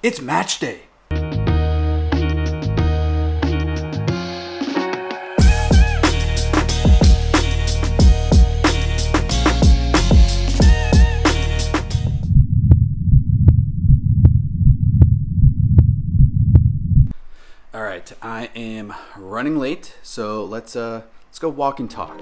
It's match day. All right, I am running late, so let's go walk and talk.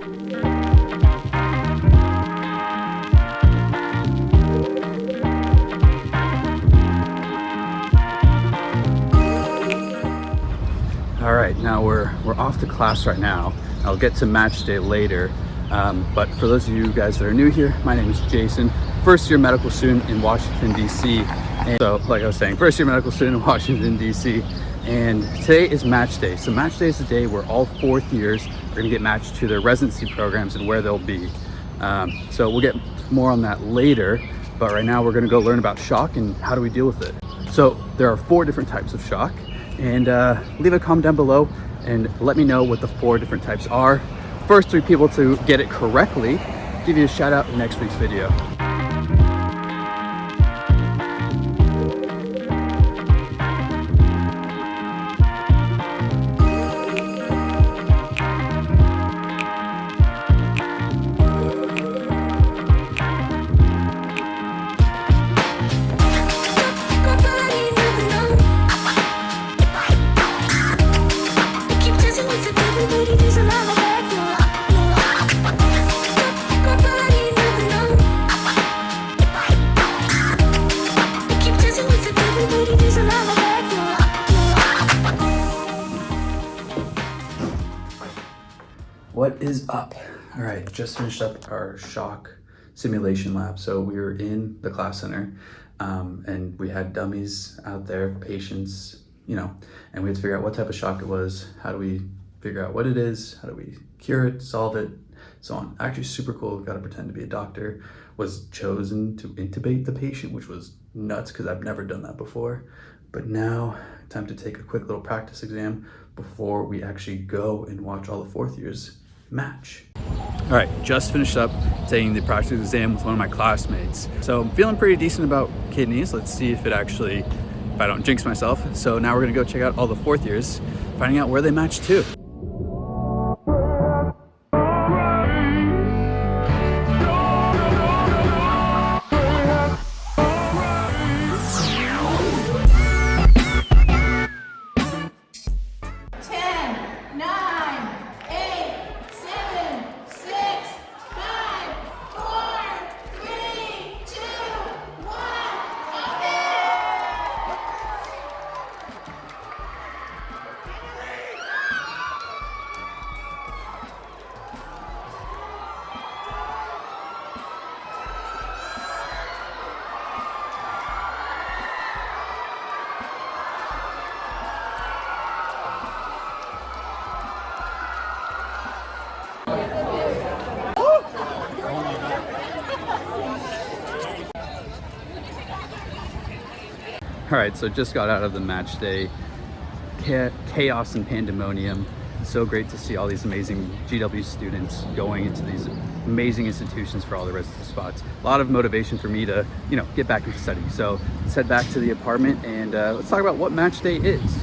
All right, now we're off to class right now. I'll get to match day later, but for those of you guys that are new here, my name is Jason, first year medical student in Washington, D.C. And so, like I was saying, first year medical student in Washington, D.C. And today is match day. So match day is the day where all fourth years are gonna get matched to their residency programs and where they'll be. So we'll get more on that later, but right now we're gonna go learn about shock and how do we deal with it. So there are 4 different types of shock. And leave a comment down below and let me know what the 4 different types are. First 3 people to get it correctly, give you a shout out in next week's video. What is up? All right, just finished up our shock simulation lab. So we were in the class center and we had dummies out there, patients, and we had to figure out what type of shock it was. How do we figure out what it is? How do we cure it, solve it, so on. Actually super cool, got to pretend to be a doctor. Was chosen to intubate the patient, which was nuts because I've never done that before. But now, time to take a quick little practice exam before we actually go and watch all the fourth years match. All right, just finished up taking the practice exam with one of my classmates. So I'm feeling pretty decent about kidneys. Let's see if I don't jinx myself. So now we're gonna go check out all the fourth years, finding out where they match to. All right, so just got out of the match day. Chaos and pandemonium. It's so great to see all these amazing GW students going into these amazing institutions for all the residency spots. A lot of motivation for me to, get back into studying. So let's head back to the apartment and let's talk about what match day is.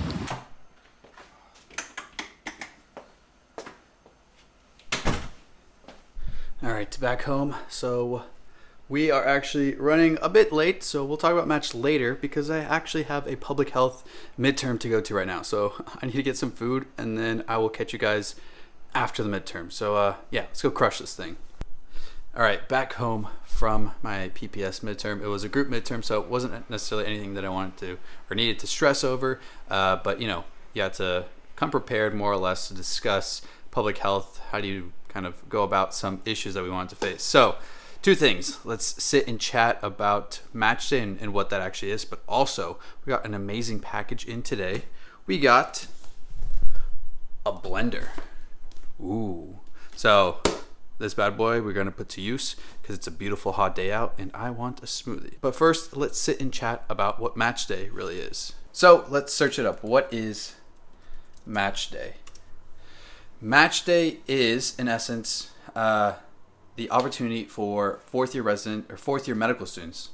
All right, back home. So we are actually running a bit late, so we'll talk about match later because I actually have a public health midterm to go to right now. So I need to get some food and then I will catch you guys after the midterm. So yeah, let's go crush this thing. All right, back home from my PPS midterm. It was a group midterm, so it wasn't necessarily anything that I wanted to or needed to stress over, but you had to come prepared more or less to discuss public health. How do you kind of go about some issues that we wanted to face? So 2 things. Let's sit and chat about match day and what that actually is, but also we got an amazing package in today. We got a blender. Ooh. So this bad boy we're gonna put to use because it's a beautiful hot day out and I want a smoothie. But first, let's sit and chat about what match day really is. So let's search it up. What is match day? Match day is, in essence, the opportunity for fourth year medical students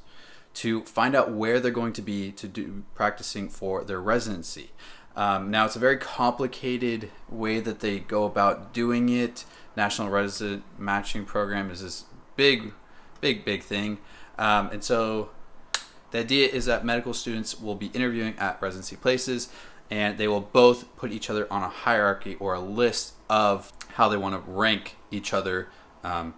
to find out where they're going to be to do practicing for their residency. Now, it's a very complicated way that they go about doing it. National Resident Matching Program is this big thing. And so the idea is that medical students will be interviewing at residency places, and they will both put each other on a hierarchy or a list of how they want to rank each other.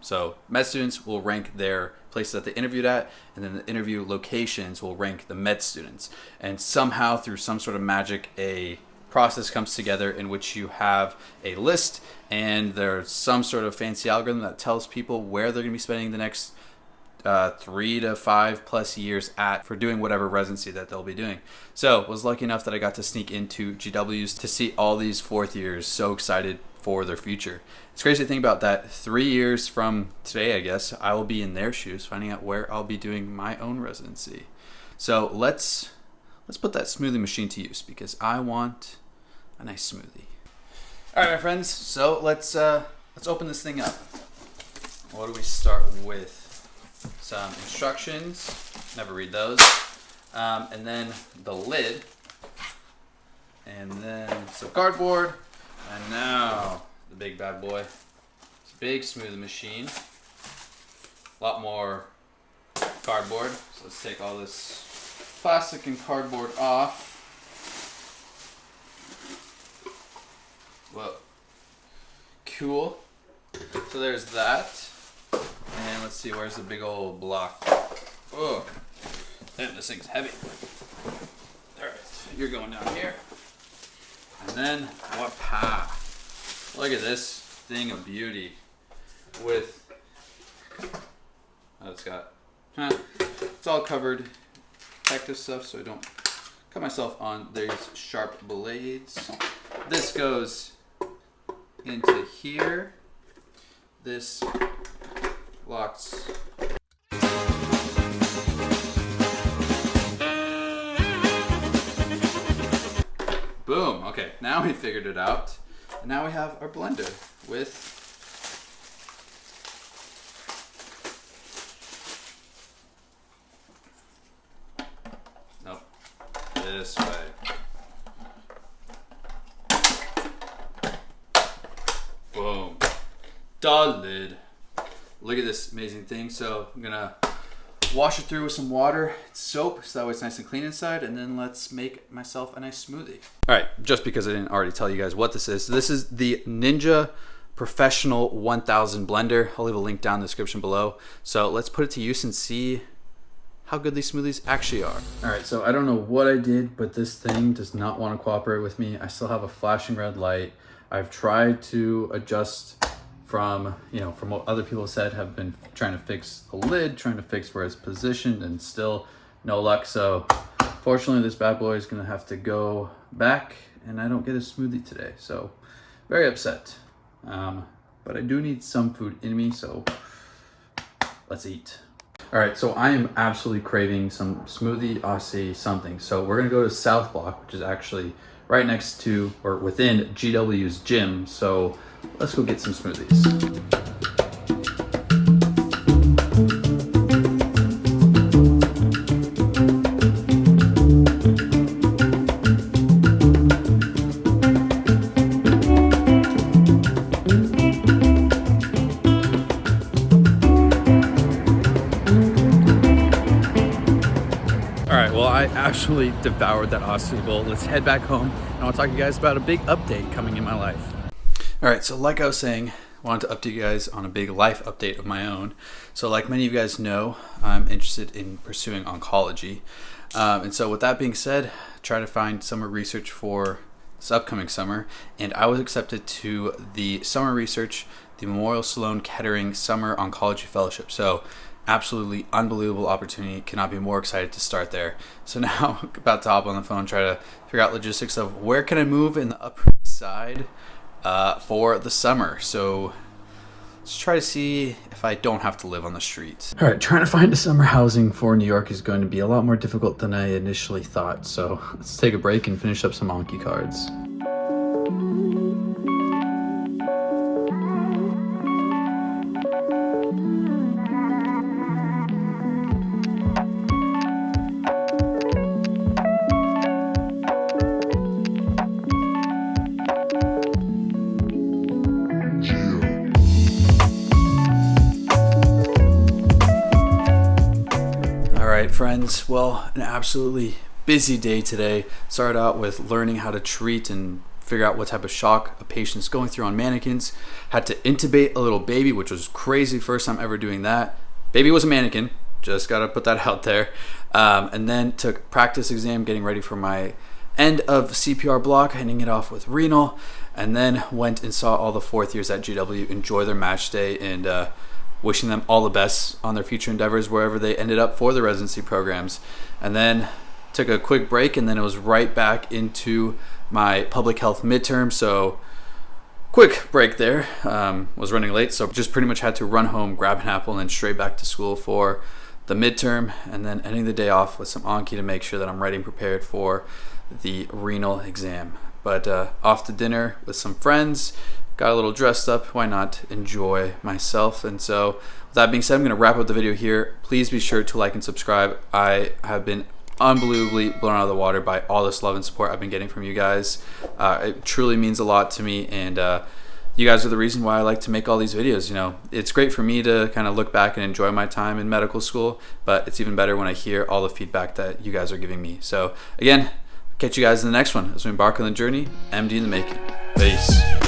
So med students will rank their places that they interviewed at, and then the interview locations will rank the med students. And somehow, through some sort of magic, a process comes together in which you have a list, and there's some sort of fancy algorithm that tells people where they're going to be spending the next 3 to 5 plus years for doing whatever residency that they'll be doing. So was lucky enough that I got to sneak into GWs to see all these fourth years so excited for their future. It's crazy to think about that 3 years from today, I guess, I will be in their shoes, finding out where I'll be doing my own residency. So let's put that smoothie machine to use, because I want a nice smoothie. All right, my friends, so let's open this thing up. What do we start with? Some instructions, never read those, and then the lid, and then some cardboard, and now the big bad boy. It's a big smoothie machine, a lot more cardboard, so let's take all this plastic and cardboard off. Whoa, cool. So there's that. And let's see, where's the big old block? Oh, damn, this thing's heavy. All right, you're going down here. And then, what pa? Look at this thing of beauty with, oh, it's all covered protective stuff so I don't cut myself on these sharp blades. This goes into here. This locks. Boom. Okay, now we figured it out. And now we have our blender with nope. This way. Boom. Done lid. Look at this amazing thing. So I'm gonna wash it through with some water, soap, so that way it's nice and clean inside, and then let's make myself a nice smoothie. All right, just because I didn't already tell you guys what this is. So this is the Ninja Professional 1000 blender. I'll leave a link down in the description below. So let's put it to use and see how good these smoothies actually are. All right, so I don't know what I did, but this thing does not want to cooperate with me. I still have a flashing red light. I've tried to adjust from what other people said, have been trying to fix the lid, trying to fix where it's positioned, and still no luck. So fortunately, this bad boy is gonna have to go back, and I don't get a smoothie today. So very upset. But I do need some food in me, so let's eat. All right, so I am absolutely craving some smoothie, Aussie something. So we're gonna go to South Block, which is actually right next to or within GW's gym. So let's go get some smoothies. I actually devoured that Aussie bowl. Let's head back home, and I want to talk to you guys about a big update coming in my life. All right, so like I was saying, I wanted to update you guys on a big life update of my own. So like many of you guys know, I'm interested in pursuing oncology. And so with that being said, try to find summer research for this upcoming summer, and I was accepted to the summer research, the Memorial Sloan Kettering Summer Oncology Fellowship. So absolutely unbelievable opportunity. Cannot be more excited to start there. So now about to hop on the phone, try to figure out logistics of where can I move in the Upper East Side for the summer. So let's try to see if I don't have to live on the streets. All right, trying to find a summer housing for New York is going to be a lot more difficult than I initially thought. So let's take a break and finish up some Anki cards. right, friends. Well, an absolutely busy day today. Started out with learning how to treat and figure out what type of shock a patient's going through on mannequins. Had to intubate a little baby, which was crazy. First time ever doing that. Baby was a mannequin. Just gotta put that out there. And then took practice exam, getting ready for my end of CPR block, ending it off with Renal. And then went and saw all the fourth years at GW enjoy their match day, and wishing them all the best on their future endeavors wherever they ended up for the residency programs. And then took a quick break, and then it was right back into my public health midterm. So quick break there. Was running late, so just pretty much had to run home, grab an apple, and then straight back to school for the midterm, and then ending the day off with some Anki to make sure that I'm ready and prepared for the renal exam. But off to dinner with some friends, got a little dressed up. Why not enjoy myself? And so with that being said, I'm going to wrap up the video here. Please be sure to like and subscribe. I have been unbelievably blown out of the water by all this love and support I've been getting from you guys. It truly means a lot to me, and you guys are the reason why I like to make all these videos. You know, it's great for me to kind of look back and enjoy my time in medical school, but it's even better when I hear all the feedback that you guys are giving me. So again, catch you guys in the next one as we embark on the journey, MD in the making. Peace.